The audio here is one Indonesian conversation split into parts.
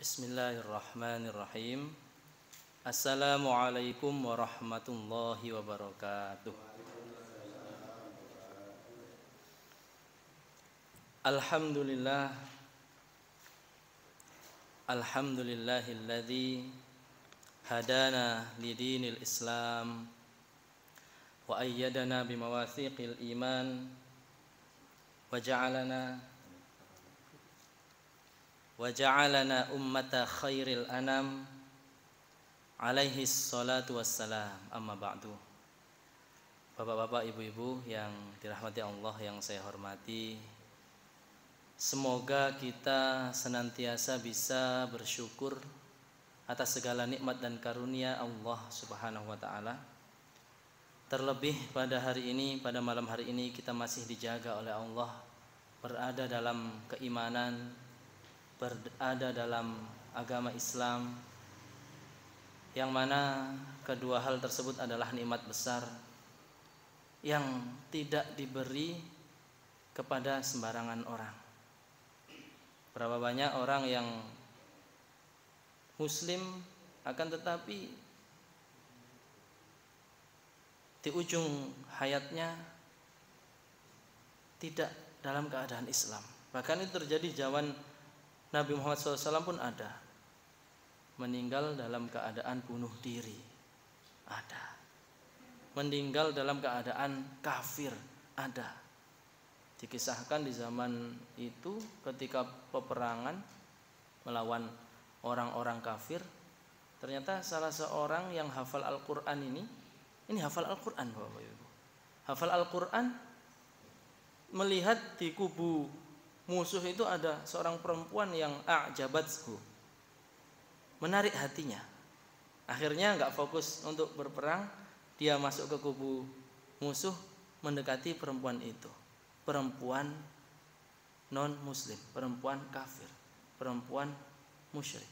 Bismillahirrahmanirrahim. Assalamualaikum warahmatullahi wabarakatuh. Alhamdulillah. Alhamdulillahilladzi hadana lidinil Islam wa ayyadana bimawathiqil iman wa ja'alana ummata khairil anam alaihi salatu wassalam. Amma ba'du. Bapak-bapak, ibu-ibu yang dirahmati Allah, yang saya hormati, semoga kita senantiasa bisa bersyukur atas segala nikmat dan karunia Allah Subhanahu wa taala. Terlebih pada hari ini, pada malam hari ini, kita masih dijaga oleh Allah, berada dalam keimanan, berada dalam agama Islam, yang mana kedua hal tersebut adalah nikmat besar yang tidak diberi kepada sembarangan orang. Berapa banyak orang yang muslim akan tetapi di ujung hayatnya tidak dalam keadaan Islam. Bahkan itu terjadi zaman Nabi Muhammad SAW pun ada. Meninggal dalam keadaan bunuh diri, ada. Meninggal dalam keadaan kafir, ada. Dikisahkan di zaman itu ketika peperangan melawan orang-orang kafir, ternyata salah seorang yang hafal Al-Quran ini hafal Al-Quran, Bapak Ibu. Hafal Al-Quran, melihat di kubu musuh itu ada seorang perempuan yang a'jabathu, menarik hatinya. Akhirnya enggak fokus untuk berperang, dia masuk ke kubu musuh, mendekati perempuan itu. Perempuan non muslim, perempuan kafir, perempuan musyrik.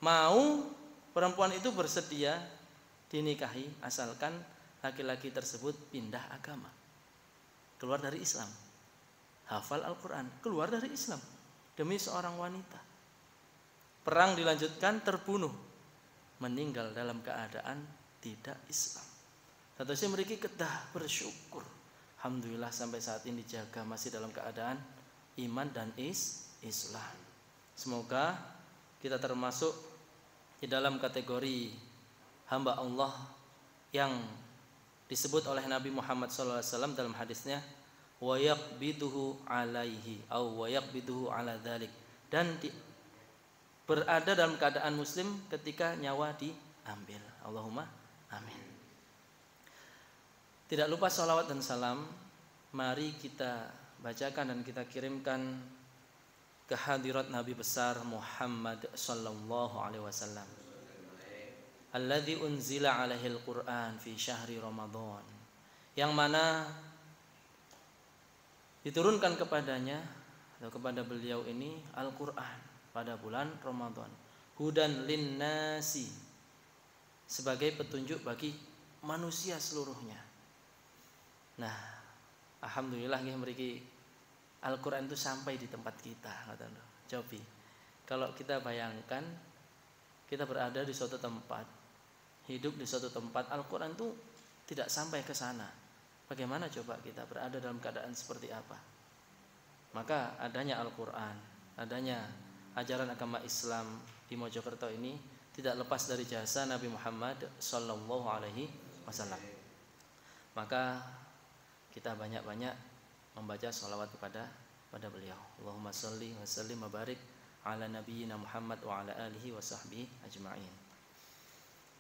Mau perempuan itu bersedia dinikahi asalkan laki-laki tersebut pindah agama, keluar dari Islam. Hafal Al-Quran, keluar dari Islam demi seorang wanita. Perang dilanjutkan, terbunuh, meninggal dalam keadaan tidak Islam. Tentu mereka kedah bersyukur, alhamdulillah sampai saat ini dijaga masih dalam keadaan iman dan Islam. Semoga kita termasuk di dalam kategori hamba Allah yang disebut oleh Nabi Muhammad SAW dalam hadisnya, wa yaqbiduhu alaihi au wa yaqbiduhu ala dzalik, dan berada dalam keadaan muslim ketika nyawa diambil. Allahumma amin. Tidak lupa salawat dan salam mari kita bacakan dan kita kirimkan ke hadirat Nabi besar Muhammad sallallahu alaihi wasallam, alladzi unzila alaihil Qur'an fi syahri Ramadan, yang mana diturunkan kepadanya atau kepada beliau ini Al-Quran pada bulan Ramadan, hudan linnasi, sebagai petunjuk bagi manusia seluruhnya. Nah, alhamdulillah nggih mriki Al-Quran itu sampai di tempat kita. Cobi kalau kita bayangkan kita berada di suatu tempat, hidup di suatu tempat, Al-Quran itu tidak sampai ke sana. Bagaimana coba kita berada dalam keadaan seperti apa? Maka adanya Al-Quran, adanya ajaran agama Islam di Mojokerto ini tidak lepas dari jasa Nabi Muhammad sallallahu alaihi wasallam. Maka kita banyak-banyak membaca sholawat kepada beliau. Allahumma sholli wa sallim wa barik ala nabiyyina Muhammad wa ala alihi wa sahbihi ajma'in.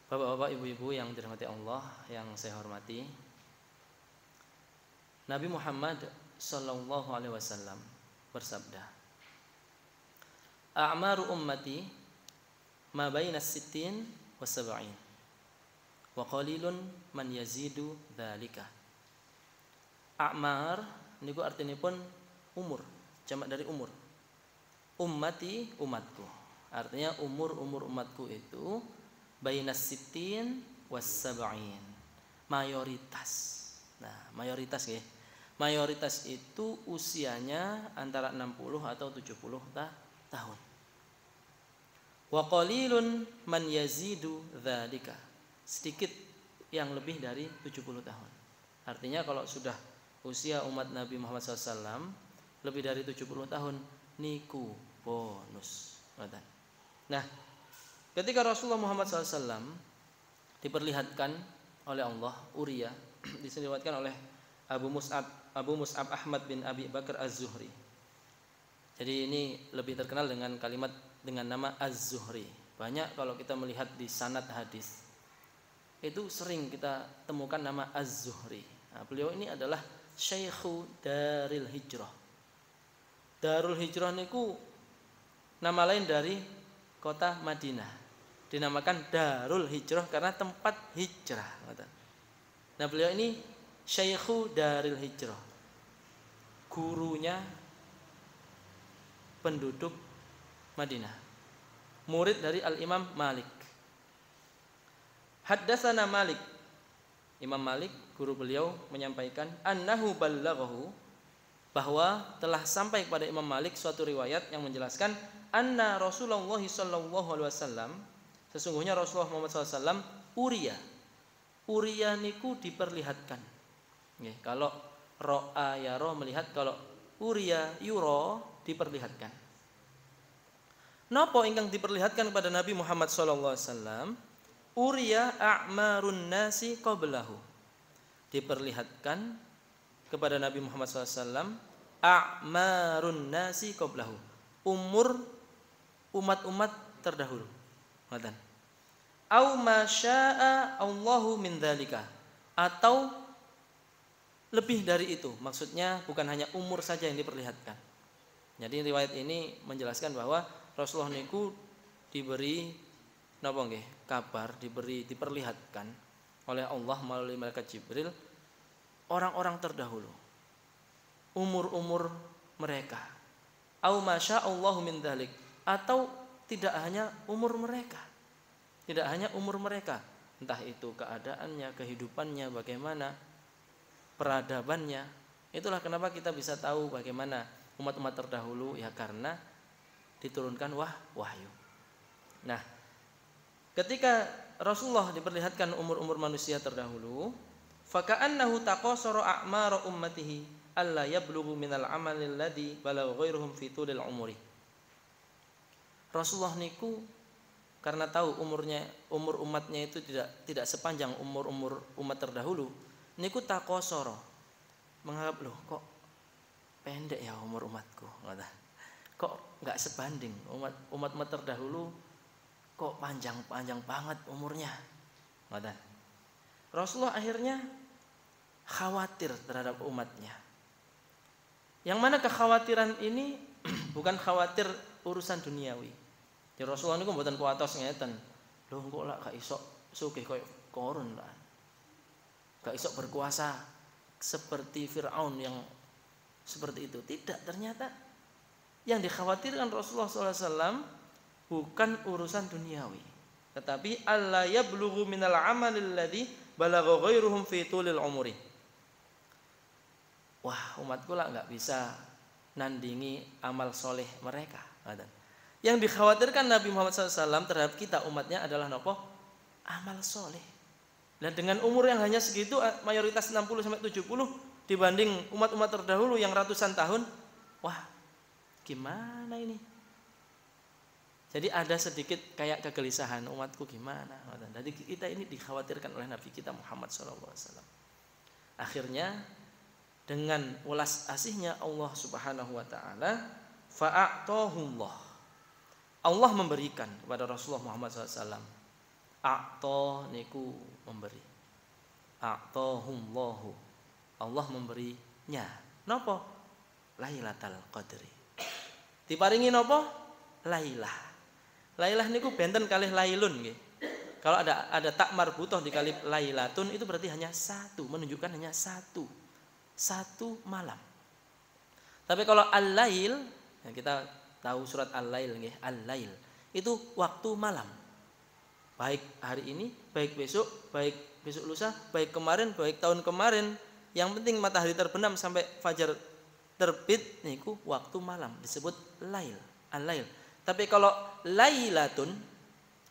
Bapak-bapak, ibu-ibu yang dirahmati Allah, yang saya hormati, Nabi Muhammad sallallahu alaihi wasallam bersabda, a'maru ummati ma baina sittin wa sab'in wa qalilun man yazidu dzalika. A'mar niku artinipun umur, jamak dari umur. Ummati, umatku. Artinya umur umatku itu bainas sittin was sab'in, mayoritas. Nah, mayoritas nggih. Mayoritas itu usianya antara 60 atau 70 tahun. Wa qalilun man yazidu dzalika. Sedikit yang lebih dari 70 tahun. Artinya kalau sudah usia umat Nabi Muhammad SAW lebih dari 70 tahun niku bonus. Nah, ketika Rasulullah Muhammad SAW diperlihatkan oleh Allah Uria, disebutkan oleh Abu Mus'ab Ahmad bin Abi Bakar Az-Zuhri. Jadi ini lebih terkenal dengan kalimat dengan nama Az-Zuhri. Banyak kalau kita melihat di sanad hadis itu sering kita temukan nama Az-Zuhri. Nah, beliau ini adalah Syaikhu Daril Hijrah. Darul Hijrah niku nama lain dari kota Madinah. Dinamakan Darul Hijrah karena tempat hijrah. Nah, beliau ini Syaikhu Daril Hijrah. Gurunya penduduk Madinah. Murid dari Al-Imam Malik. Haddatsana Malik. Imam Malik, guru beliau menyampaikan annahu ballaghahu, bahwa telah sampai kepada Imam Malik suatu riwayat yang menjelaskan anna Rasulullah sallallahu alaihi wasallam, sesungguhnya Rasulullah Muhammad SAW Uria niku diperlihatkan. Nggih, kalau ro'a yara melihat, kalau Uria yura diperlihatkan. Napa ingkang diperlihatkan kepada Nabi Muhammad SAW? Uria a'marun nasi qablahu. Diperlihatkan kepada Nabi Muhammad SAW a'marun nasi qablahu, umur umat-umat terdahulu. Ngoten. Au ma syaa Allahu min dzalika, atau lebih dari itu. Maksudnya bukan hanya umur saja yang diperlihatkan. Jadi riwayat ini menjelaskan bahwa Rasulullah niku diberi napa nggih kabar, diperlihatkan oleh Allah melalui malaikat Jibril orang-orang terdahulu, umur-umur mereka. Au ma syaa Allahu min dzalik, atau tidak hanya umur mereka. Tidak hanya umur mereka, entah itu keadaannya, kehidupannya, bagaimana peradabannya. Itulah kenapa kita bisa tahu bagaimana umat-umat terdahulu, ya karena diturunkan wahyu. Nah, ketika Rasulullah diperlihatkan umur-umur manusia terdahulu, faka'annahu taqasara a'mara ummatihi alla yablughu minal amalil ladzi balagha ghairuhum fi tulil umuri. Rasulullah niku karena tahu umur umatnya itu tidak sepanjang umur umat terdahulu, niku taqasara, menganggap loh kok pendek ya umur umatku, kok nggak sebanding umat terdahulu, kok panjang banget umurnya. Rasulullah akhirnya khawatir terhadap umatnya. Yang mana kekhawatiran ini bukan khawatir urusan duniawi. Jadi Rasulullah niku mboten kuatos ngeten. Lho kok lak gak iso sugih koyo korun lah. Gak iso berkuasa seperti Firaun yang seperti itu. Tidak, ternyata yang dikhawatirkan Rasulullah SAW bukan urusan duniawi, tetapi alla yablughu minal amalil ladzi balagha ghairuhum fi tulil umuri. Wah, umatku lah nggak bisa nandingi amal soleh mereka. Yang dikhawatirkan Nabi Muhammad SAW terhadap kita umatnya adalah nopo? Amal soleh. Dan dengan umur yang hanya segitu, mayoritas 60-70 dibanding umat-umat terdahulu yang ratusan tahun, wah gimana ini? Jadi ada sedikit kayak kegelisahan, umatku gimana? Jadi kita ini dikhawatirkan oleh Nabi kita Muhammad SAW. Akhirnya dengan welas asihnya Allah Subhanahu Wa Taala, fa'atahullah, Allah memberikan kepada Rasulullah Muhammad SAW. A'ta niku memberi. A'tahullahu, Allah memberinya. Napa? Lailatul Qadri. Diparingi napa? Lailah. Lailah niku benten kalih lailun nggih. Kalau ada tak marbutoh dikali lailatun, itu berarti hanya satu, menunjukkan hanya satu malam. Tapi kalau al-lail, yang kita tahu surat al-lail nggih, al-lail itu waktu malam. Baik hari ini, baik besok lusa, baik kemarin, baik tahun kemarin, yang penting matahari terbenam sampai fajar terbit niku waktu malam, disebut lail, al-lail. Tapi kalau lailatun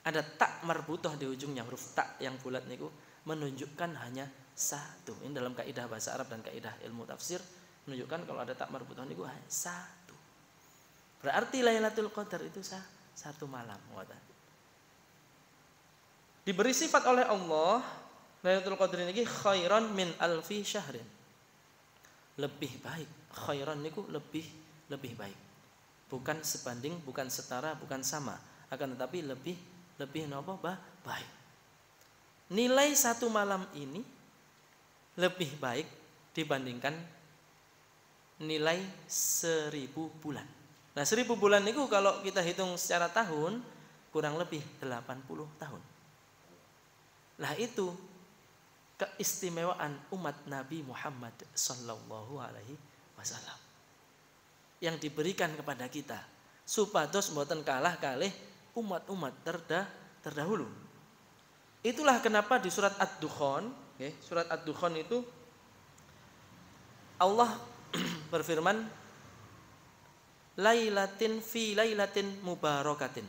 ada tak marbutoh di ujungnya, huruf tak yang bulat niku menunjukkan hanya satu. Ini dalam kaidah bahasa Arab dan kaidah ilmu tafsir menunjukkan kalau ada tak marbutoh niku hanya satu. Berarti Lailatul Qadar itu satu malam. Diberi sifat oleh Allah, Lailatul Qadar ini khairan min alfi syahrin. Lebih baik. Khairan niku lebih baik. Bukan sebanding, bukan setara, bukan sama, akan tetapi lebih napa baik. Nilai satu malam ini lebih baik dibandingkan nilai 1000 bulan. Nah 1000 bulan itu kalau kita hitung secara tahun kurang lebih 80 tahun. Nah itu keistimewaan umat Nabi Muhammad sallallahu alaihi wasallam yang diberikan kepada kita supados mboten kalah kalih umat-umat terdahulu. Itulah kenapa di surat Ad-Dukhan, surat Ad-Dukhan itu Allah berfirman, lailatin fi lailatin mubarakatin,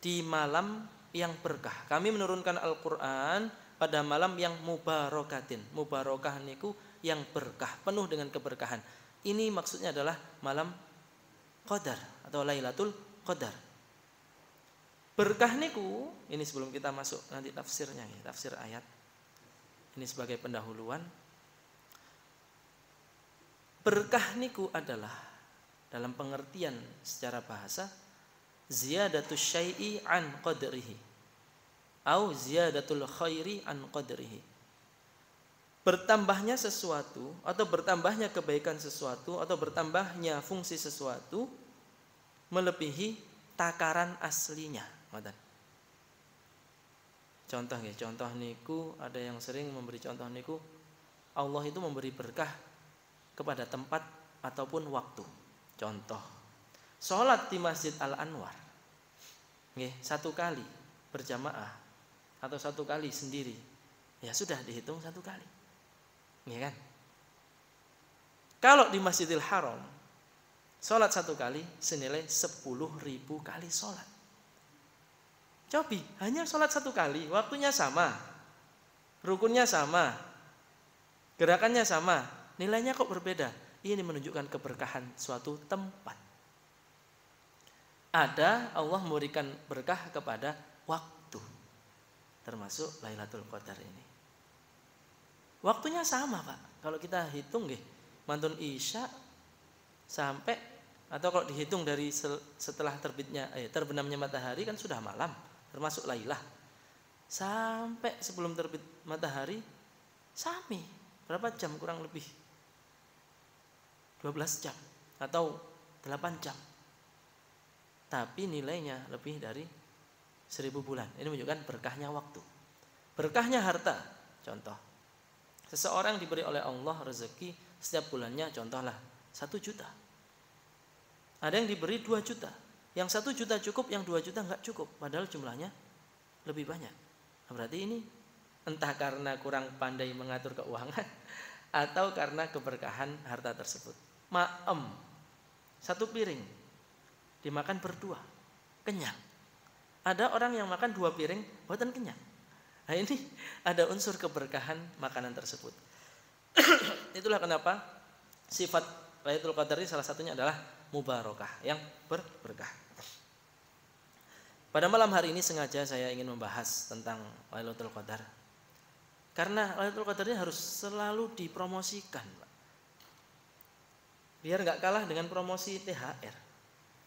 di malam yang berkah. Kami menurunkan Al-Qur'an pada malam yang mubarakatin. Mubarakah niku yang berkah, penuh dengan keberkahan. Ini maksudnya adalah malam Qadar atau Lailatul Qadar. Berkah niku, ini sebelum kita masuk nanti tafsirnya, tafsir ayat. Ini sebagai pendahuluan. Berkah niku adalah dalam pengertian secara bahasa ziyadatus syai'i an qadrihi au ziyadatul khairi an qadrihi. Bertambahnya sesuatu atau bertambahnya kebaikan sesuatu atau bertambahnya fungsi sesuatu melebihi takaran aslinya. Contoh ya, contoh niku ada yang sering memberi contoh niku, Allah itu memberi berkah kepada tempat ataupun waktu. Contoh, sholat di Masjid Al-Anwar, satu kali berjamaah atau satu kali sendiri, ya sudah dihitung satu kali, kan? Kalau di Masjidil Haram, sholat satu kali senilai 10.000 kali sholat. Cobi, hanya sholat satu kali, waktunya sama, rukunnya sama, gerakannya sama, nilainya kok berbeda? Ini menunjukkan keberkahan suatu tempat. Ada Allah memberikan berkah kepada waktu, termasuk Lailatul Qadar ini. Waktunya sama Pak, kalau kita hitung mantun Isya sampai, atau kalau dihitung dari setelah terbenamnya matahari kan sudah malam, termasuk Lailah, sampai sebelum terbit matahari sami berapa jam, kurang lebih 12 jam atau 8 jam, tapi nilainya lebih dari 1000 bulan. Ini menunjukkan berkahnya waktu, berkahnya harta. Contoh, seseorang diberi oleh Allah rezeki setiap bulannya contohlah 1 juta. Ada yang diberi 2 juta, yang 1 juta cukup, yang 2 juta enggak cukup, padahal jumlahnya lebih banyak. Nah, berarti ini entah karena kurang pandai mengatur keuangan atau karena keberkahan harta tersebut. Ma'em 1 piring dimakan berdua, kenyang. Ada orang yang makan 2 piring buatan kenyang. Nah ini ada unsur keberkahan makanan tersebut. Itulah kenapa sifat Lailatul Qadar ini salah satunya adalah mubarakah, yang berkah. Pada malam hari ini sengaja saya ingin membahas tentang Lailatul Qadar, karena Lailatul Qadar ini harus selalu dipromosikan, biar nggak kalah dengan promosi THR.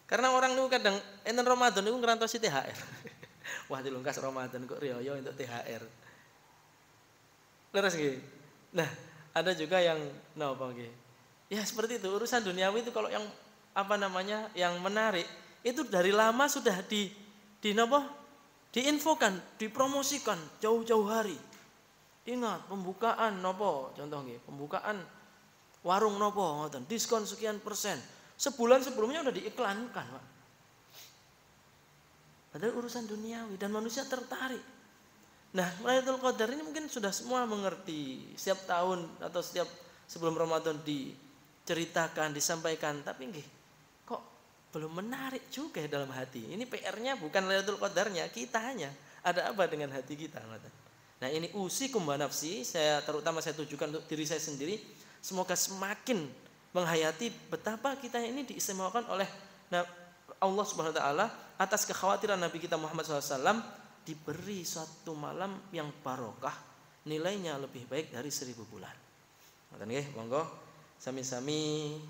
Karena orang itu kadang enten Ramadan itu ngerantosi THR. Wah dilungkas Ramadan kok riyo untuk THR. Leres gitu. Nah ada juga yang ya seperti itu, urusan duniawi itu kalau yang yang menarik itu dari lama sudah diinfokan, dipromosikan jauh-jauh hari. Ingat pembukaan contohnya pembukaan warung diskon sekian persen. Sebulan sebelumnya udah diiklankan, Pak. Padahal urusan duniawi dan manusia tertarik. Nah, Lailatul Qadar ini mungkin sudah semua mengerti. Setiap tahun atau setiap sebelum Ramadan diceritakan, disampaikan, tapi kok belum menarik juga dalam hati. Ini PR-nya bukan Lailatul Qadarnya, kitanya. Ada apa dengan hati kita? Nah ini usikum wa nafsi, terutama saya tujukan untuk diri saya sendiri. Semoga semakin menghayati betapa kita ini diistimewakan oleh Allah Subhanahu wa taala atas kekhawatiran Nabi kita Muhammad SAW diberi suatu malam yang barokah, nilainya lebih baik dari 1000 bulan. Ngoten nggih, monggo sami-sami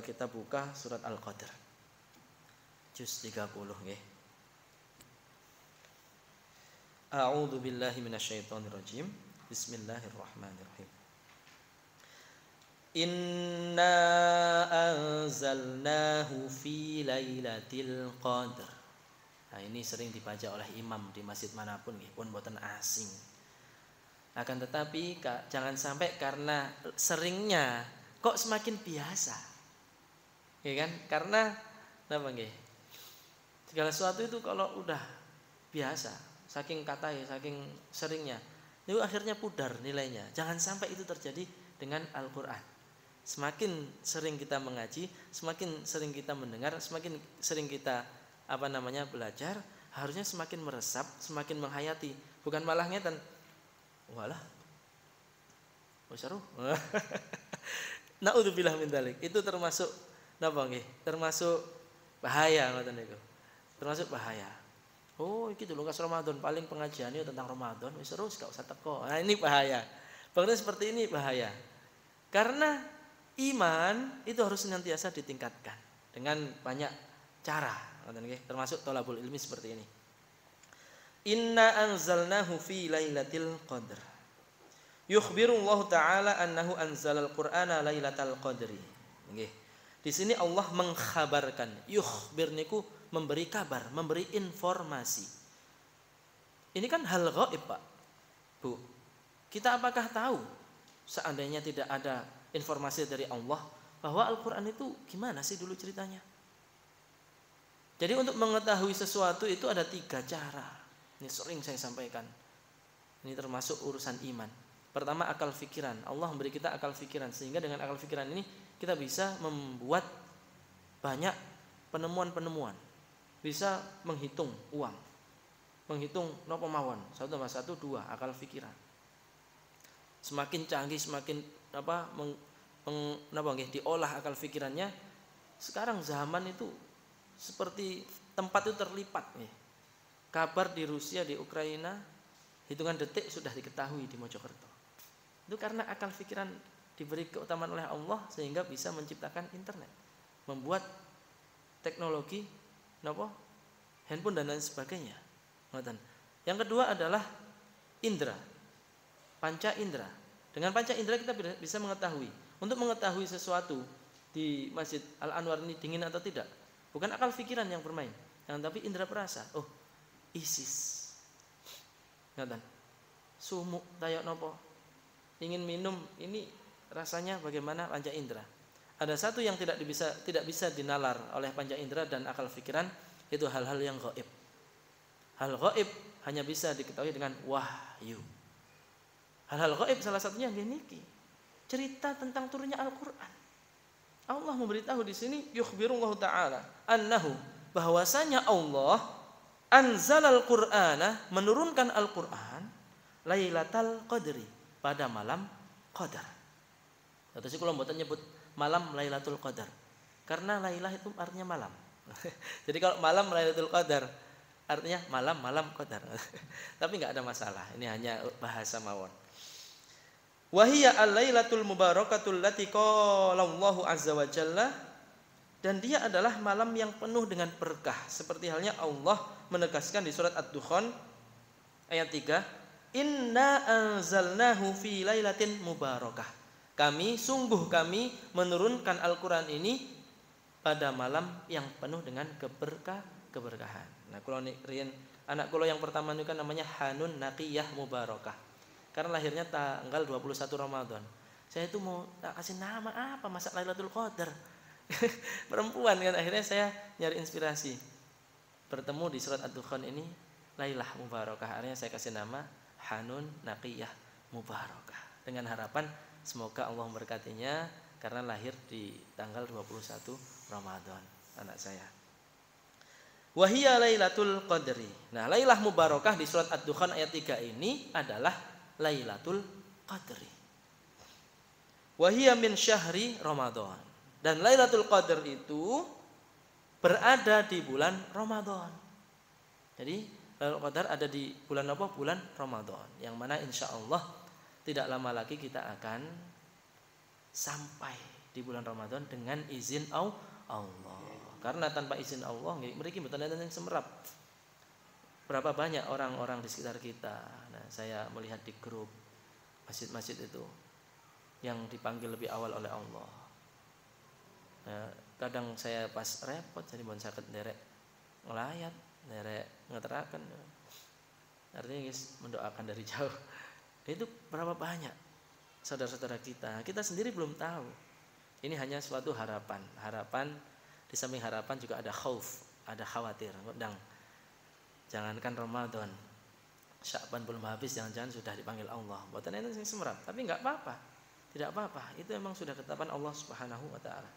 kita buka surat Al-Qadr. Juz 30 nggih. A'udzu billahi minasyaitonir rajim. Bismillahirrahmanirrahim. Inna anzalnahu fi lailatul qadr. Nah, ini sering dibaca oleh imam di masjid manapun nggih, pun boten asing. Akan tetapi jangan sampai karena seringnya kok semakin biasa. Ya kan? Karena apa nggih? Segala sesuatu itu kalau udah biasa, saking katanya, saking seringnya, itu akhirnya pudar nilainya. Jangan sampai itu terjadi dengan Al-Qur'an. Semakin sering kita mengaji, semakin sering kita mendengar, semakin sering kita belajar, harusnya semakin meresap, semakin menghayati. Bukan malah ngeten. Walah. Wasaruh. Naudzubillah min dzalik. Itu termasuk napa nggih? Termasuk bahaya ngoten niku. Termasuk bahaya. Oh, iki lho kas Ramadan, paling pengajiannya tentang Ramadan, wis terus gak usah teko. Nah, ini bahaya. Bagaimana seperti ini bahaya. Karena iman itu harus senantiasa ditingkatkan dengan banyak cara, ngoten nggih, termasuk thalabul ilmi seperti ini. Inna anzalnahu fi lailatul qadr. Yukhbiru Allah taala annahu anzalal Qur'ana lailatal qadri. Nggih. Di sini Allah mengkhabarkan, yukhbir niku memberi kabar, memberi informasi. Ini kan hal gaib, Pak. Bu. Kita apakah tahu seandainya tidak ada informasi dari Allah bahwa Al-Qur'an itu gimana sih dulu ceritanya? Jadi untuk mengetahui sesuatu itu ada 3 cara. Ini sering saya sampaikan. Ini termasuk urusan iman. Pertama, akal fikiran. Allah memberi kita akal fikiran sehingga dengan akal fikiran ini kita bisa membuat banyak penemuan-penemuan. Bisa menghitung uang, menghitung napa mawon 1 tambah 1 2, akal fikiran. Semakin canggih, semakin diolah akal fikirannya. Sekarang zaman itu seperti tempat itu terlipat nih. Kabar di Rusia, di Ukraina, hitungan detik sudah diketahui di Mojokerto. Itu karena akal fikiran diberi keutamaan oleh Allah sehingga bisa menciptakan internet, membuat teknologi handphone dan lain sebagainya. Yang kedua adalah indra, panca indra. Dengan panca indra kita bisa mengetahui. Untuk mengetahui sesuatu di Masjid Al-Anwar ini dingin atau tidak, bukan akal pikiran yang bermain, tapi indra perasa. Oh, ISIS. Sumuk tayak nopo. Ingin minum ini rasanya bagaimana, panca indra. Ada satu yang tidak bisa dinalar oleh panca indra dan akal pikiran, itu hal-hal yang gaib. Hal gaib hanya bisa diketahui dengan wahyu. Hal-hal gaib salah satunya niki. Cerita tentang turunnya Al-Qur'an. Allah memberitahu di sini yukhbirullahu taala annahu, bahwasanya Allah anzalal Qur'ana, menurunkan Al-Qur'an lailatal qadri, pada malam qadar. Terus kula mboten nyebut malam Lailatul Qadar karena lailah itu artinya malam. Jadi kalau malam Lailatul Qadar artinya malam qadar. Tapi enggak ada masalah. Ini hanya bahasa mawon. Wa hiya al-lailatul mubarakatul lati qala Allahu azza wa jalla, dan dia adalah malam yang penuh dengan berkah, seperti halnya Allah menegaskan di surat Ad-Dukhan ayat 3, inna anzalnahu fi lailatin mubarakah. Kami menurunkan Al-Qur'an ini pada malam yang penuh dengan keberkahan. Nah, kula riyen anak kula yang pertama itu kan namanya Hanun Naqiyah Mubarakah. Karena lahirnya tanggal 21 Ramadan. Saya itu mau tak kasih nama apa, masa Lailatul Qadar. Perempuan kan, akhirnya saya nyari inspirasi. Bertemu di surat Ad-Dukhan ini Lailah Mubarakah. Akhirnya saya kasih nama Hanun Naqiyah Mubarakah. Dengan harapan semoga Allah memberkatinya karena lahir di tanggal 21 Ramadan. anak saya. Wahia Lailatul Qadri. Nah, Lailah Mubarakah di surat Ad-Dukhan ayat 3 ini adalah Lailatul Qadri. Wahia min syahri Ramadan. Dan Lailatul Qadar itu berada di bulan Ramadan. Jadi Lailatul Qadar ada di bulan apa? Bulan Ramadan. Yang mana insya Allah tidak lama lagi kita akan sampai di bulan Ramadan dengan izin Allah. Karena tanpa izin Allah, mereka betul-betul yang semerap. Berapa banyak orang-orang di sekitar kita. Nah, saya melihat di grup masjid-masjid itu yang dipanggil lebih awal oleh Allah. Nah, kadang saya pas repot jadi mohon sakit derek ngelayat, derek ngeterakan. Artinya guys, mendoakan dari jauh. Itu berapa banyak saudara-saudara kita. Kita sendiri belum tahu. Ini hanya suatu harapan. Harapan, di samping harapan juga ada khauf, ada khawatir. Jangankan Ramadan, Sya'ban belum habis, jangan-jangan sudah dipanggil Allah. Buatan itu yang semerap, tapi enggak apa-apa. Tidak apa-apa, itu memang sudah ketetapan Allah Subhanahu wa taala.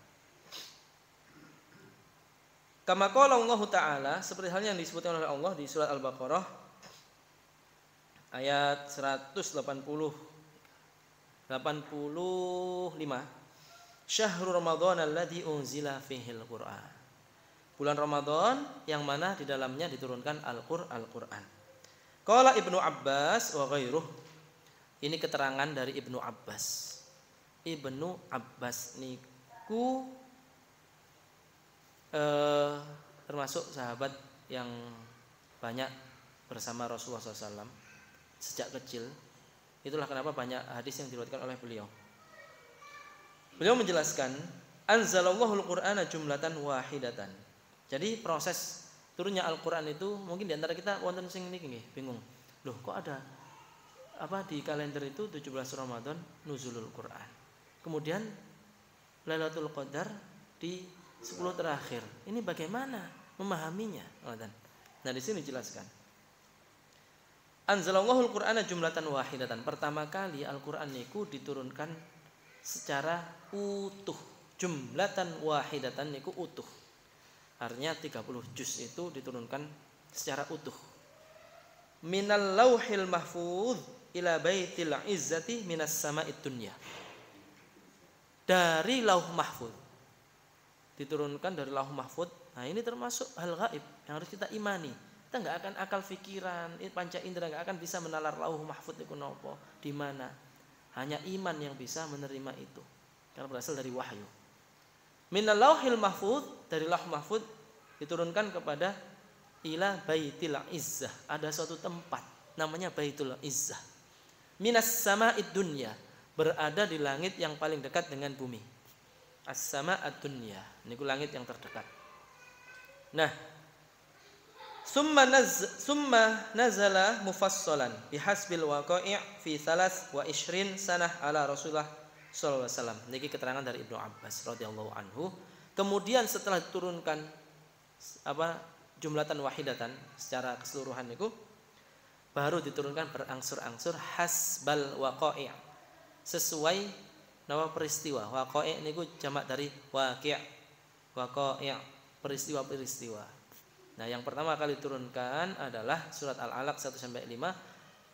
Kama qala Allah taala, seperti halnya yang disebutkan oleh Allah di surat Al-Baqarah ayat 85. Syahrul Ramadan alladzi unzila fihil Qur'an. Bulan Ramadan yang mana di dalamnya diturunkan Al-Qur'an. Qala Ibnu Abbas wa ghairuh. Ini keterangan dari Ibnu Abbas. Ibnu Abbas niku termasuk sahabat yang banyak bersama Rasulullah SAW sejak kecil. Itulah kenapa banyak hadis yang diriwayatkan oleh beliau. Beliau menjelaskan, anzalallahul Qur'ana jumlatan wahidatan. Jadi proses turunnya Al-Qur'an itu mungkin di antara kita wonten sing niki nggih bingung. Loh, kok ada apa di kalender itu 17 Ramadan nuzulul Qur'an. Kemudian Lailatul Qadar di 10 terakhir. Ini bagaimana memahaminya? Nah, di sini dijelaskan. Anzalallahul Qur'ana jumlatan wahidatan. Pertama kali Al-Qur'an niku diturunkan secara utuh. Jumlatan wahidatan niku utuh. Artinya 30 juz itu diturunkan secara utuh. Minal lauhil mahfuz ila baitil izzati minas sama'id dunya. Dari lauh mahfuz. Diturunkan dari lauh mahfuz. Nah, ini termasuk hal gaib yang harus kita imani. Kita enggak akan akal fikiran, panca indera enggak akan bisa menalar lauh mahfuz iku napa, di mana. Hanya iman yang bisa menerima itu. Karena berasal dari wahyu. Minal lauhil mahfuz, dari lauh mahfuz diturunkan kepada ila baitil izzah. Ada suatu tempat namanya baitul izzah. Minas sama'id dunya, berada di langit yang paling dekat dengan bumi. As-sama'ad dunya, ini langit yang terdekat. Nah, summa nazala mufassalan bihasbil waqai' fi 23 sanah ala Rasulullah sallallahu alaihi wasallam. Niki keterangan dari Ibnu Abbas radhiyallahu anhu. Kemudian setelah diturunkan jumlatan wahidatan secara keseluruhan niku baru diturunkan berangsur-angsur hasbal waqai', sesuai nama peristiwa. Waqai' niku jamak dari waqi'. Waqai' peristiwa-peristiwa. Nah, yang pertama kali diturunkan adalah surat Al-Alaq 1-5.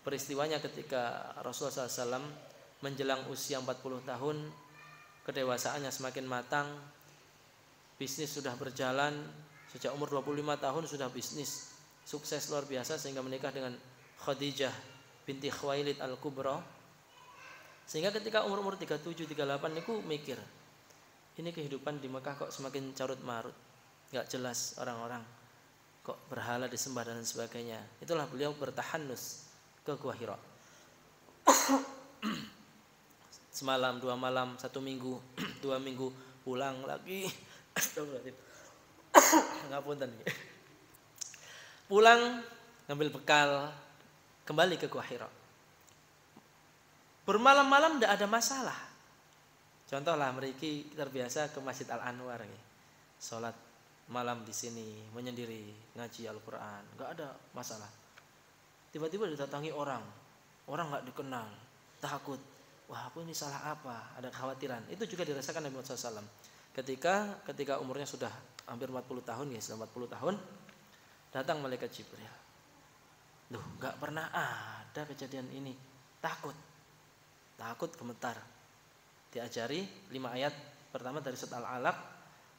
Peristiwanya ketika Rasulullah SAW menjelang usia 40 tahun, kedewasaannya semakin matang, bisnis sudah berjalan, sejak umur 25 tahun sudah bisnis, sukses luar biasa sehingga menikah dengan Khadijah binti Khuwailid Al-Kubra. Sehingga ketika umur 37-38 niku mikir, ini kehidupan di Mekah kok semakin carut marut, enggak jelas orang-orang, kok berhala disembah dan sebagainya. Itulah beliau bertahanus ke Gua Hira. Semalam, 2 malam, 1 minggu, 2 minggu, pulang lagi. Astagfirullahaladzim. Ngapunten. Pulang, ngambil bekal, kembali ke Gua Hira. Bermalam-malam tidak ada masalah. Contohlah mriki terbiasa ke Masjid Al-Anwar nih. Salat malam di sini, menyendiri, ngaji Al-Qur'an, enggak ada masalah. Tiba-tiba didatangi orang enggak dikenal, takut. Wah, aku ini salah apa? Ada kekhawatiran. Itu juga dirasakan Nabi Muhammad SAW. Ketika umurnya sudah hampir 40 tahun ya, selama 40 tahun datang malaikat Jibril. Loh, enggak pernah ada kejadian ini. Takut gemetar. Diajari 5 ayat pertama dari surat Al-Alaq,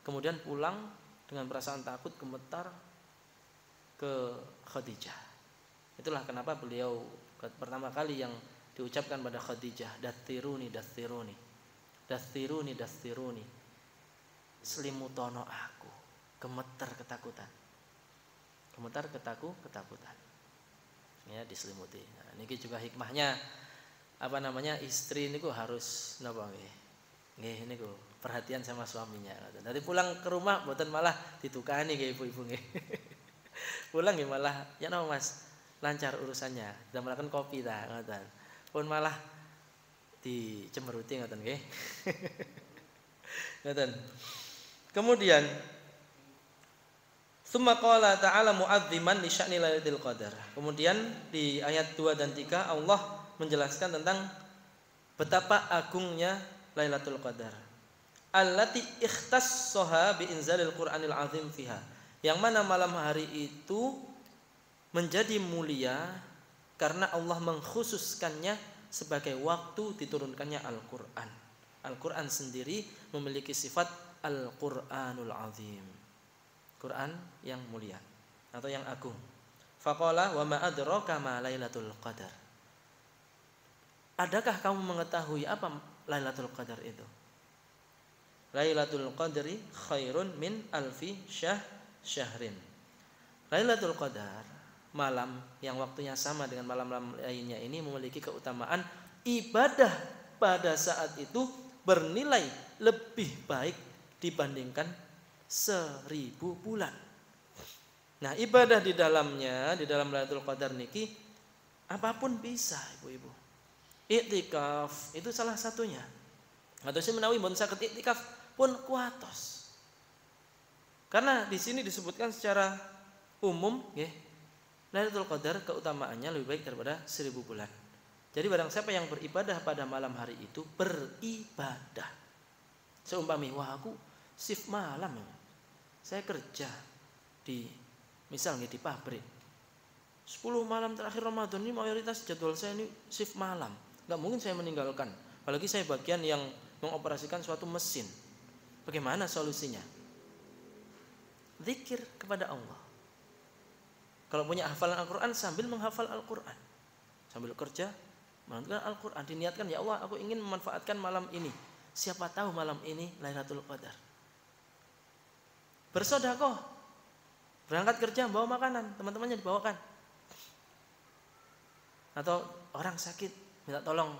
kemudian pulang dengan perasaan takut gemetar ke Khadijah. Itulah kenapa beliau pertama kali yang diucapkan pada Khadijah, dathiruni dathiruni, dathiruni dathiruni, selimutono aku, gemetar ketakutan, ketakutan, ya diselimuti. Nah, ini juga hikmahnya istri ini harus napa nggih niku perhatian sama suaminya. Dari pulang ke rumah mboten malah ditukani nggih ibu-ibu nggih. Pulang nggih malah ya napa Mas, lancar urusannya. Sudah melakukan kopi ta ngoten. Pun malah dicemberuti ngoten nggih. Ngoten. Kemudian summa qala ta'ala mu'adziman li sya'ni lailatul qadar. Kemudian di ayat 2 dan 3 Allah menjelaskan tentang betapa agungnya Lailatul Qadar. Allati ikhtassaha bi inzalil Qur'anil azim fiha. Yang mana malam hari itu menjadi mulia karena Allah mengkhususkannya sebagai waktu diturunkannya Al-Qur'an. Al-Qur'an sendiri memiliki sifat Al-Qur'anul azim. Quran yang mulia atau yang agung. Faqala wa ma adraka ma Lailatul Qadar. Adakah kamu mengetahui apa Lailatul Qadar itu? Lailatul Qadri khairun min alfi syahrin. Lailatul Qadar, malam yang waktunya sama dengan malam-malam lainnya ini memiliki keutamaan ibadah pada saat itu bernilai lebih baik dibandingkan 1000 bulan. Nah, ibadah di dalamnya, di dalam Lailatul Qadar niki apapun bisa, ibu-ibu. Iktikaf itu salah satunya. Atau saya menawi mun saged iktikaf pun kuatos. Karena di sini disebutkan secara umum nggih, Lailatul Qadar keutamaannya lebih baik daripada 1000 bulan. Jadi barang siapa yang beribadah pada malam hari itu beribadah. Seumpami wah aku shift malam. Saya kerja di misalnya di pabrik. 10 malam terakhir Ramadan ini mayoritas jadwal saya ini shift malam. Enggak mungkin saya meninggalkan. Apalagi saya bagian yang mengoperasikan suatu mesin. Bagaimana solusinya? Zikir kepada Allah. Kalau punya hafalan Al-Quran sambil menghafal Al-Quran. Sambil kerja menghafalkan Al-Quran. Diniatkan, ya Allah aku ingin memanfaatkan malam ini. Siapa tahu malam ini Lailatul Qadar. Bersedekah. Berangkat kerja bawa makanan, teman-temannya dibawakan. Atau orang sakit minta tolong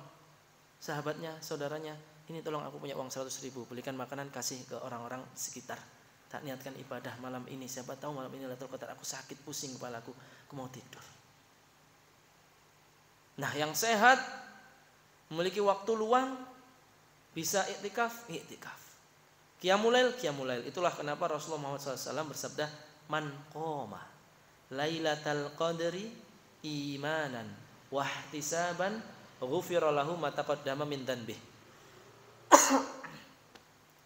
sahabatnya, saudaranya, ini tolong aku punya uang 100.000, belikan makanan kasih ke orang-orang sekitar. Tak niatkan ibadah malam ini, siapa tahu malam ini Lailatul Qadar, aku sakit pusing kepalaku, aku mau tidur. Nah, yang sehat memiliki waktu luang bisa iktikaf. Qiyamul lail, itulah kenapa Rasulullah SAW bersabda, man qoma Lailatul Qadri imanan wahtisaban ghufira lahu ma taqaddama min dzanbih.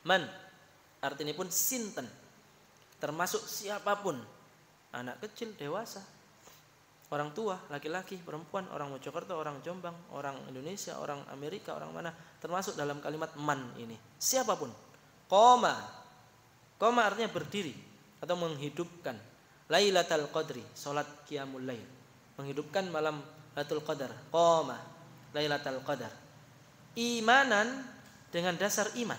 Man artinya pun sinten, termasuk siapapun, anak kecil, dewasa, orang tua, laki-laki, perempuan, orang Mojokerto, orang Jombang, orang Indonesia, orang Amerika, orang mana, termasuk dalam kalimat man ini. Siapapun. Qoma artinya berdiri atau menghidupkan Lailatul Qadri, salat qiyamul lail, menghidupkan malam Lailatul Qadar. Qoma Lailatul Qadar imanan, dengan dasar iman,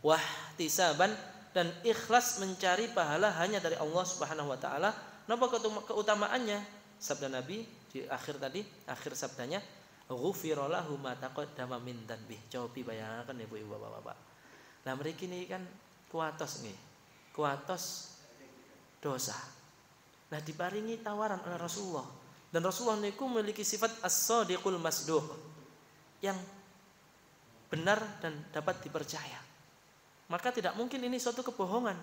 wahtisaban, dan ikhlas mencari pahala hanya dari Allah Subhanahu wa taala. Napa keutamaannya? Sabda Nabi di akhir sabdanya, ghufira lahu ma taqaddama min dzanbih. Coba bayangkan ibu-ibu, bapak-bapak. Nah, mriki niki kan kuatos nggih. Kuatos dosa. Nah, diparingi tawaran oleh Rasulullah. Dan Rasulullah niku memiliki sifat as-shadiqul masduq, yang benar dan dapat dipercaya. Maka tidak mungkin ini suatu kebohongan.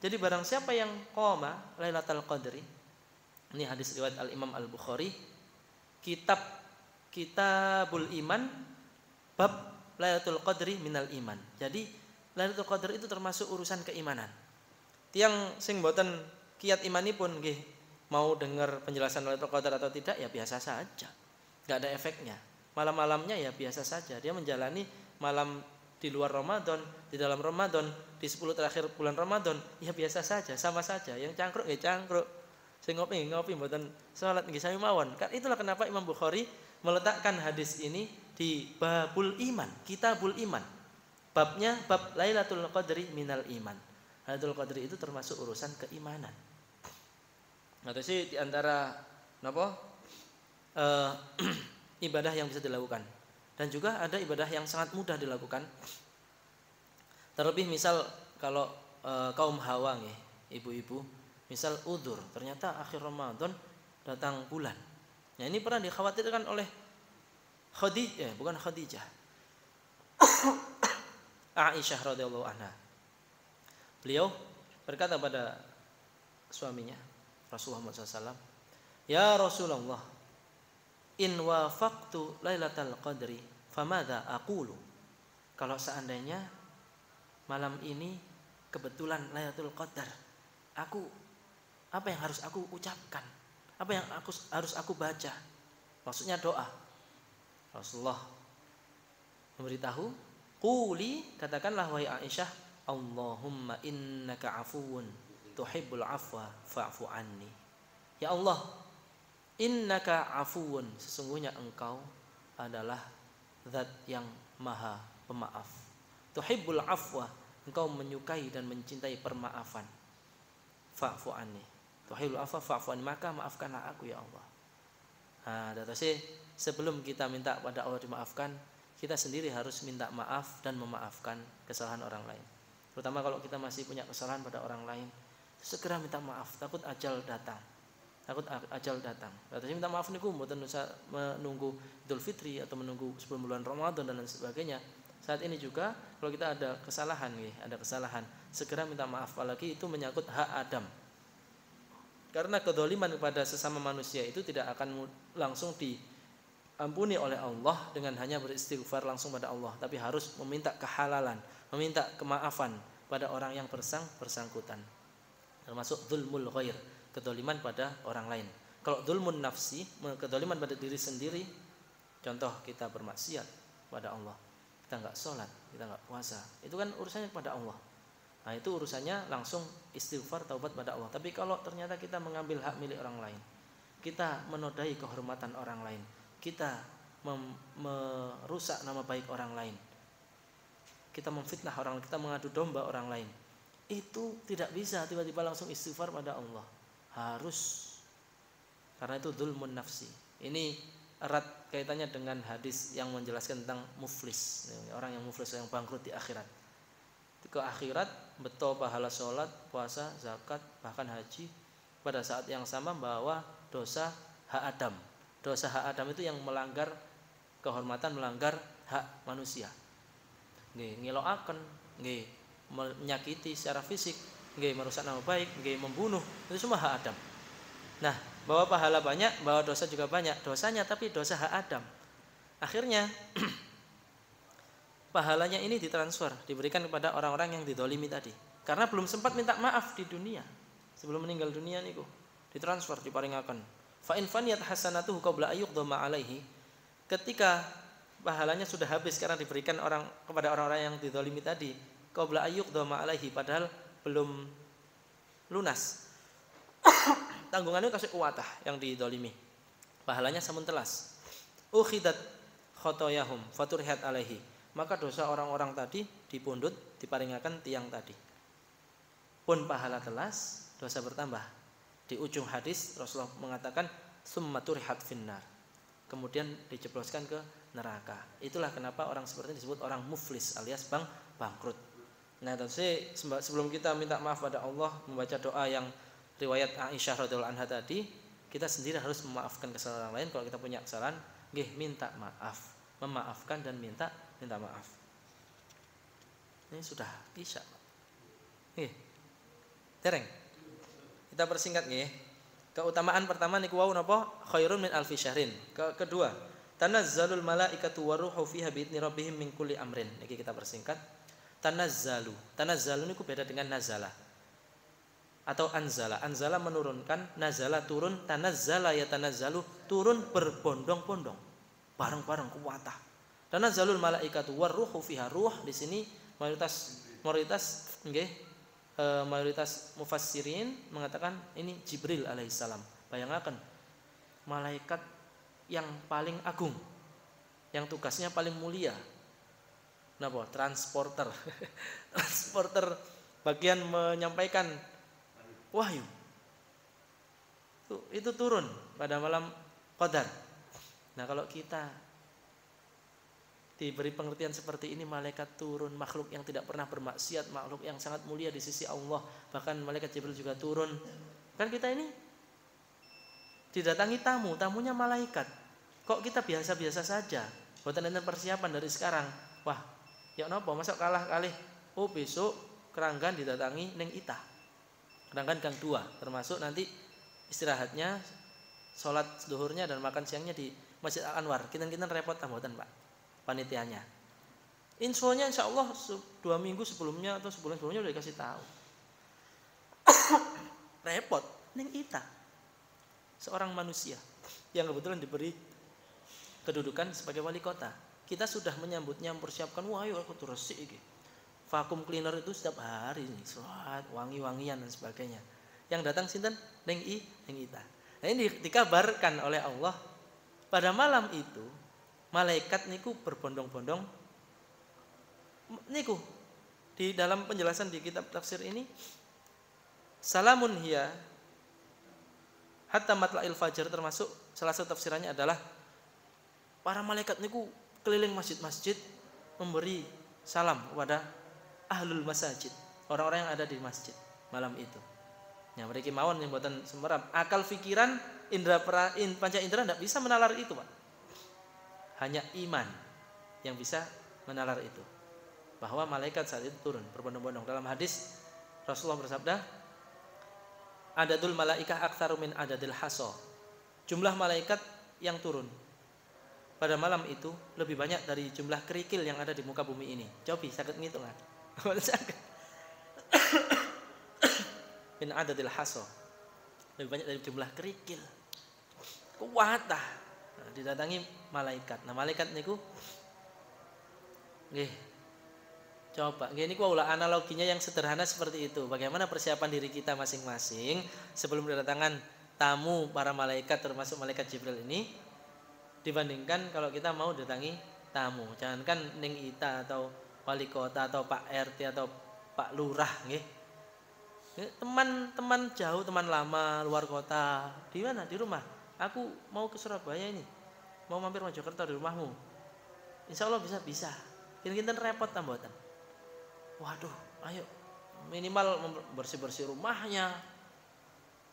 Jadi barang siapa yang qoma Lailatul Qadri, ini hadis riwayat Al-Imam Al-Bukhari, Kitabul Iman, bab Lailatul Qadri minal iman. Jadi Lailatul Qadri itu termasuk urusan keimanan. Tiang sing mboten kiat imanipun nggih mau dengar penjelasan Lailatul Qadar atau tidak ya biasa saja. Enggak ada efeknya. Malam-malamnya ya biasa saja. Dia menjalani malam di luar Ramadan, di dalam Ramadan, di 10 terakhir bulan Ramadan, ya biasa saja, sama saja. Yang cangkruk ya cangkruk. Sing ngopi mboten salat nggih sami mawon. Kan itulah kenapa Imam Bukhari meletakkan hadis ini di babul iman, kitabul iman. Babnya bab Lailatul Qadri minal iman. Lailatul Qadri itu termasuk urusan keimanan. Atau sih di antara napa? Ibadah yang bisa dilakukan. Dan juga ada ibadah yang sangat mudah dilakukan. Terlebih misal kalau kaum hawa nggih, ibu-ibu, misal udzur, ternyata akhir Ramadan datang bulan. Nah, ini pernah dikhawatirkan oleh Khadijah, bukan Khadijah. Aisyah radhiyallahu anha. Beliau berkata pada suaminya, Rasulullah SAW, "Ya Rasulullah, in wafaqtu Lailatul Qadri, famadza aqulu?" Kalau seandainya malam ini kebetulan Lailatul Qadar, apa yang harus aku ucapkan? Apa yang harus aku baca? Maksudnya doa. Rasulullah memberitahu, quli, katakanlah wahai Aisyah, Allahumma innaka afuwun tuhibbul afwa fa'fu anni. Ya Allah, innaka afuwun, sesungguhnya engkau adalah zat yang maha pemaaf. Tuhibbul afwa, engkau menyukai dan mencintai permaafan. Fa'fu anni. Tuhibbul afwa fa'fu anni, maka maafkanlah aku ya Allah. Nah, datase sebelum kita minta pada Allah dimaafkan, kita sendiri harus minta maaf dan memaafkan kesalahan orang lain. Terutama kalau kita masih punya kesalahan pada orang lain, segera minta maaf, takut ajal datang. Datase minta maaf niku mboten usah menunggu Idul Fitri atau menunggu 10 bulan Ramadan dan lain sebagainya. Saat ini juga kalau kita ada kesalahan segera minta maaf, apalagi itu menyangkut hak Adam. Karena kedzaliman kepada sesama manusia itu tidak akan langsung diampuni oleh Allah dengan hanya beristighfar langsung pada Allah, tapi harus meminta kehalalan, meminta kemaafan pada orang yang bersangkutan. Termasuk dzulmul ghair, kedzaliman pada orang lain. Kalau dzulmun nafsi, kedzaliman pada diri sendiri, contoh kita bermaksiat pada Allah, kita enggak sholat, kita enggak puasa, itu kan urusannya kepada Allah. Nah, itu urusannya langsung istighfar, taubat pada Allah. Tapi kalau ternyata kita mengambil hak milik orang lain, kita menodai kehormatan orang lain, kita merusak nama baik orang lain, kita memfitnah orang lain, kita mengadu domba orang lain, itu tidak bisa tiba-tiba langsung istighfar pada Allah. Harus, karena itu dzulmun nafsi. Ini erat kaitannya dengan hadis yang menjelaskan tentang muflis, orang yang muflis, yang bangkrut di akhirat. Ke akhirat betul pahala sholat, puasa, zakat, bahkan haji, pada saat yang sama membawa dosa hak Adam. Dosa hak Adam itu yang melanggar kehormatan, melanggar hak manusia. Ngeloaken, menyakiti secara fisik, merusak nama baik, membunuh, itu semua hak Adam. Nah, bawa pahala banyak, bawa dosa juga banyak. Dosanya tapi dosa hak Adam. Akhirnya pahalanya ini ditransfer, diberikan kepada orang-orang yang didolimi tadi. Karena belum sempat minta maaf di dunia, sebelum meninggal dunia niku, ditransfer, diparingaken. Fa in faniyat hasanatuhu qabla ayyuqdama alaihi. Ketika pahalanya sudah habis karena diberikan kepada orang-orang yang didolimi tadi, qabla ayyuqdama alaihi, padahal belum lunas. Tanggungannya kasih kuatah yang didolimi. Pahalanya sampun telas. Ukhidat khotoyahum faturihat alaihi. Maka dosa orang-orang tadi dipundhut, diparingaken tiang tadi. Pun pahala telas, dosa bertambah. Di ujung hadis Rasulullah mengatakan summa turihat finnar. Kemudian dijebloskan ke neraka. Itulah kenapa orang seperti ini disebut orang muflis alias bangkrut. Nah, sebelum kita minta maaf pada Allah, membaca doa yang riwayat Aisyah radhiyallahu anha tadi, kita sendiri harus memaafkan kesalahan orang lain. Kalau kita punya kesalahan, minta maaf, memaafkan dan minta maaf. Ini sudah isya. Dereng. Kita persingkat nggih. Keutamaan pertama niku wau napa? Khairun min alfi syahrin. Kedua, tanazzalul malaikatu waruhu fiha bi idzni rabbihim min kulli amrin. Niki kita persingkat. Tanazzalu. Tanazzalu niku beda dengan nazala. atau anzala. Anzala menurunkan, nazala turun, tanazzala yatanazzalu turun berbondong-bondong, bareng-bareng kuwatah. Tanazzalul malaikatu warruhu fiha. Ruh di sini mayoritas mufassirin mengatakan ini Jibril alaihissalam. Bayangkan malaikat yang paling agung, yang tugasnya paling mulia. Napa? Transporter. Transporter bagian menyampaikan wahyu. Itu turun pada malam Qadar. Nah, kalau kita diberi pengertian seperti ini, malaikat turun, makhluk yang tidak pernah bermaksiat, makhluk yang sangat mulia di sisi Allah, bahkan malaikat Jibril juga turun. Kan kita ini didatangi tamu, tamunya malaikat. Kok kita biasa-biasa saja? Buatan enten persiapan dari sekarang. Wah, ya napa masa kalah kalih. Oh, besok Keranggan didatangi ning Ita. Keranggan Gang 2, termasuk nanti istirahatnya, sholat zuhurnya dan makan siangnya di Masjid Al Anwar. Kita repot tambutan Pak panitianya. Infonya insya Allah 2 minggu sebelumnya atau sebulan sebelumnya udah dikasih tahu. Repot ning Ita. Seorang manusia yang kebetulan diberi kedudukan sebagai wali kota. Kita sudah menyambutnya, mempersiapkan, wah ayo aku resik iki. Vakum cleaner itu setiap hari nih, sholat, wangi-wangian dan sebagainya. Yang datang sinten ning Ita. Nah, ini dikabarkan oleh Allah pada malam itu malaikat niku berbondong-bondong. Niku di dalam penjelasan di kitab tafsir ini, salamun hiya hatta matla'il fajar, termasuk salah satu tafsirannya adalah para malaikat niku keliling masjid-masjid memberi salam kepada ahlul masajid, orang-orang yang ada di masjid malam itu. Ya, mereka mawon yang buatan semerap. Akal pikiran panca indera tidak bisa menalar itu, Pak. Hanya iman yang bisa menalar itu. Bahwa malaikat saat itu turun berbondong-bondong. Dalam hadis Rasulullah bersabda, adadul malaikah aktsaru min adadil haso. Jumlah malaikat yang turun pada malam itu lebih banyak dari jumlah kerikil yang ada di muka bumi ini. Coba sakit ngitung kan? Min adadil haso. Lebih banyak dari jumlah kerikil. Kuwatah. Nah, didatangi malaikat. Nah, malaikat niku nggih. Coba, ini kuula analoginya yang sederhana seperti itu. Bagaimana persiapan diri kita masing-masing sebelum kedatangan tamu para malaikat, termasuk malaikat Jibril ini, dibandingkan kalau kita mau datangi tamu. Jangankan ning Ita atau wali kota atau Pak RT atau Pak Lurah, nggih. Teman-teman jauh, teman lama luar kota. Di mana? Di rumah. Aku mau ke Surabaya ini. Mau mampir Mojokerto di rumahmu. Insya Allah bisa. Kita repot tambutan. Waduh, ayo minimal bersih-bersih rumahnya,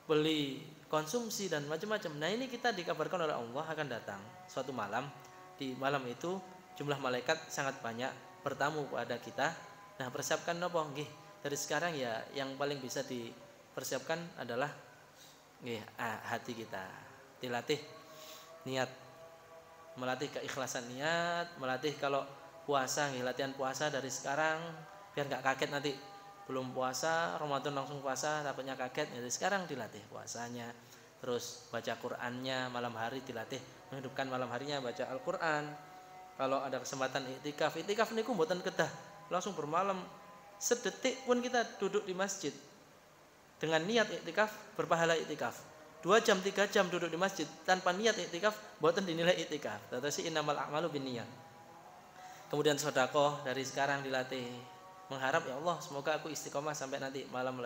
beli konsumsi dan macam-macam. Nah, ini kita dikabarkan oleh Allah akan datang suatu malam. Di malam itu jumlah malaikat sangat banyak bertamu pada kita. Nah, persiapkan apa? Nggih, dari sekarang ya yang paling bisa dipersiapkan adalah nggih, hati kita. Dilatih niat, melatih keikhlasan niat, melatih kalau puasa, nggih, latihan puasa dari sekarang. Biar nggak kaget nanti belum puasa, Ramadan langsung puasa, takutnya kaget. Jadi sekarang dilatih puasanya, terus baca Qur'annya malam hari dilatih menghidupkan malam harinya baca Al-Qur'an. Kalau ada kesempatan iktikaf niku mboten kedah langsung bermalam, sedetik pun kita duduk di masjid dengan niat iktikaf berpahala iktikaf. 2 jam 3 jam duduk di masjid tanpa niat iktikaf mboten dinilai iktikaf. Tetapi innamal a'malu binniyat. Kemudian sedekah dari sekarang dilatih. Mengharap ya Allah semoga aku istiqomah sampai nanti malam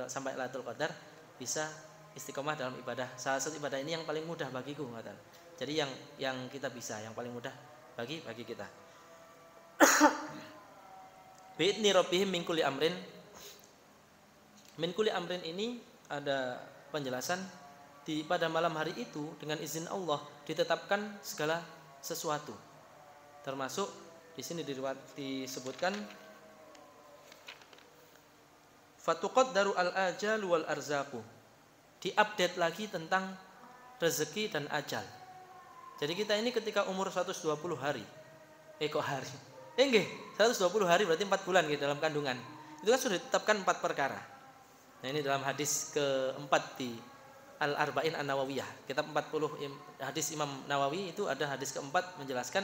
sampai Lailatul Qadar bisa istiqomah dalam ibadah. Salah satu ibadah ini yang paling mudah bagiku, kata. Jadi yang kita bisa, yang paling mudah bagi kita. Bi'idni rabbihim min kulli amrin. Min kulli amrin ini ada penjelasan pada malam hari itu dengan izin Allah ditetapkan segala sesuatu. Termasuk di sini disebutkan fatuqaddaru al-ajal wal arzaku. Diupdate lagi tentang rezeki dan ajal. Jadi kita ini ketika umur 120 hari. Hari. Nggih, 120 hari berarti 4 bulan gitu dalam kandungan. Itu kan sudah ditetapkan 4 perkara. Nah, ini dalam hadis keempat di Al-Arba'in An-Nawawiyah. Kitab 40 hadis Imam Nawawi itu ada hadis keempat menjelaskan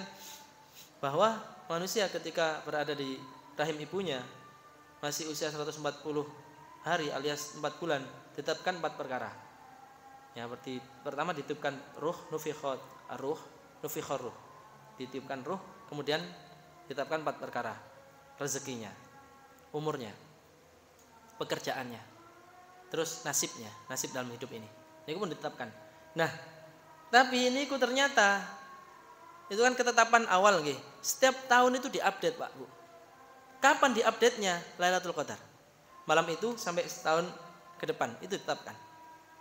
bahwa manusia ketika berada di rahim ibunya masih usia 140 hari alias 4 bulan ditetapkan 4 perkara. Ya, berarti pertama ditiupkan ruh, nufikhot ruh, nufikhor ruh. Ditiupkan ruh, kemudian ditetapkan 4 perkara. Rezekinya, umurnya, pekerjaannya, terus nasibnya, nasib dalam hidup ini. Ini pun ditetapkan. Nah, tapi ini ternyata itu kan ketetapan awal nggih. Setiap tahun itu diupdate, Pak, Bu. Kapan diupdate-nya? Lailatul Qadar. Malam itu sampai setahun ke depan itu ditetapkan.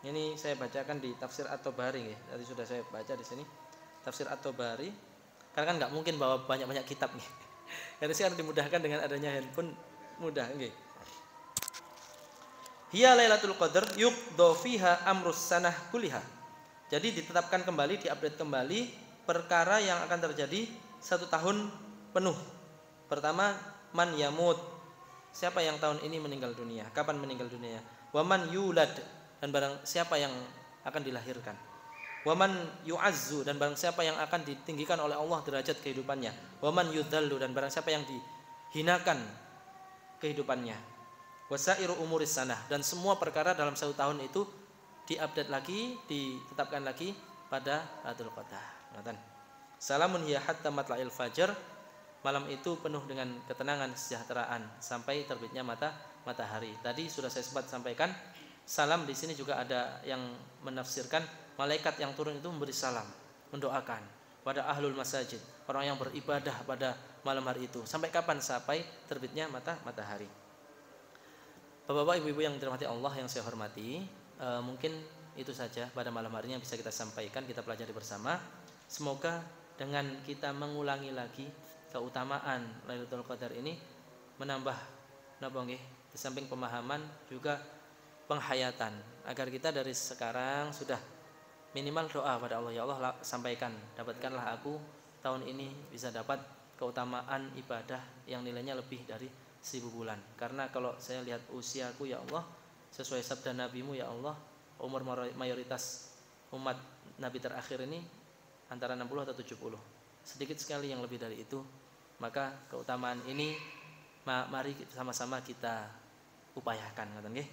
Ini saya bacakan di Tafsir At-Tabari nggih. Tadi sudah saya baca di sini. Tafsir At-Tabari. Karena kan nggak mungkin bawa banyak-banyak kitab nih. Karena sekarang dimudahkan dengan adanya handphone mudah nggih. Hiya Lailatul Qadar yuqda fiha amrus sanah kulliha. Jadi ditetapkan kembali, diupdate kembali perkara yang akan terjadi 1 tahun penuh. Pertama, man yamut. Siapa yang tahun ini meninggal dunia? Kapan meninggal dunia? Waman yulad, dan barang siapa yang akan dilahirkan. Waman yu'azzu, dan barang siapa yang akan ditinggikan oleh Allah derajat kehidupannya. Waman yudzallu, dan barang siapa yang dihinakan kehidupannya. Wasairu umuris sanah, dan semua perkara dalam 1 tahun itu diupdate lagi, ditetapkan lagi pada Lailatul Qadar. Salamun hiya hatta matla'il fajar. Malam itu penuh dengan ketenangan, kesejahteraan sampai terbitnya matahari. Tadi sudah saya sempat sampaikan, salam di sini juga ada yang menafsirkan malaikat yang turun itu memberi salam, mendoakan pada ahlul masajid, orang yang beribadah pada malam hari itu. Sampai kapan? Sampai terbitnya matahari. Bapak-bapak, ibu-ibu yang dirahmati Allah yang saya hormati, mungkin itu saja pada malam hari ini yang bisa kita sampaikan, kita pelajari bersama. Semoga dengan kita mengulangi lagi keutamaan Lailatul Qadar ini menambah di samping pemahaman juga penghayatan, agar kita dari sekarang sudah minimal doa pada Allah, ya Allah sampaikan, dapatkanlah aku tahun ini bisa dapat keutamaan ibadah yang nilainya lebih dari 1000 bulan. Karena kalau saya lihat usiaku, ya Allah, sesuai sabda Nabimu, ya Allah, umur mayoritas umat Nabi terakhir ini antara 60 atau 70. Sedikit sekali yang lebih dari itu. Maka keutamaan ini mari sama-sama kita upayakan, ngoten nggih.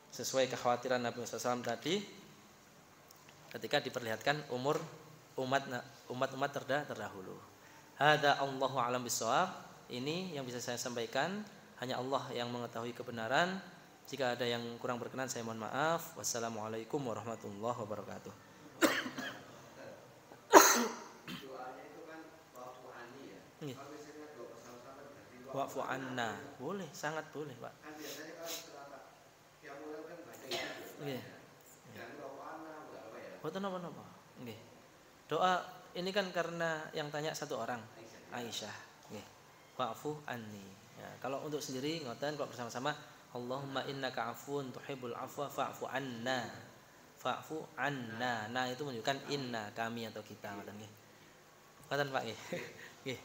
Sesuai kekhawatiran Nabi SAW tadi ketika diperlihatkan umur umat terdahulu. Hada Allahu a'lam bishawab. Ini yang bisa saya sampaikan, hanya Allah yang mengetahui kebenaran. Jika ada yang kurang berkenan saya mohon maaf. Wassalamualaikum warahmatullahi wabarakatuh. Doanya itu kan wa'fu anni ya. Kalau misalnya doa bersama-sama berarti Wa'fu anna. Boleh, sangat boleh, Pak. Kan biasanya kalau setelah tiap bulan kan baca itu. Nggih. Jangan wa'fu anna enggak apa ya. Boten napa-napa. Nggih. Doa ini kan karena yang tanya satu orang, Aisyah. Nggih. Wa'fu anni. Ya, kalau untuk sendiri ngoten, kalau bersama-sama Allahumma innaka 'afuwun tuhibbul 'afwa fa'fu anna. Fa'fu anna. Nah, itu menunjukkan inna, kami atau kita, ngoten nggih. Ngoten Pak nggih. Nggih.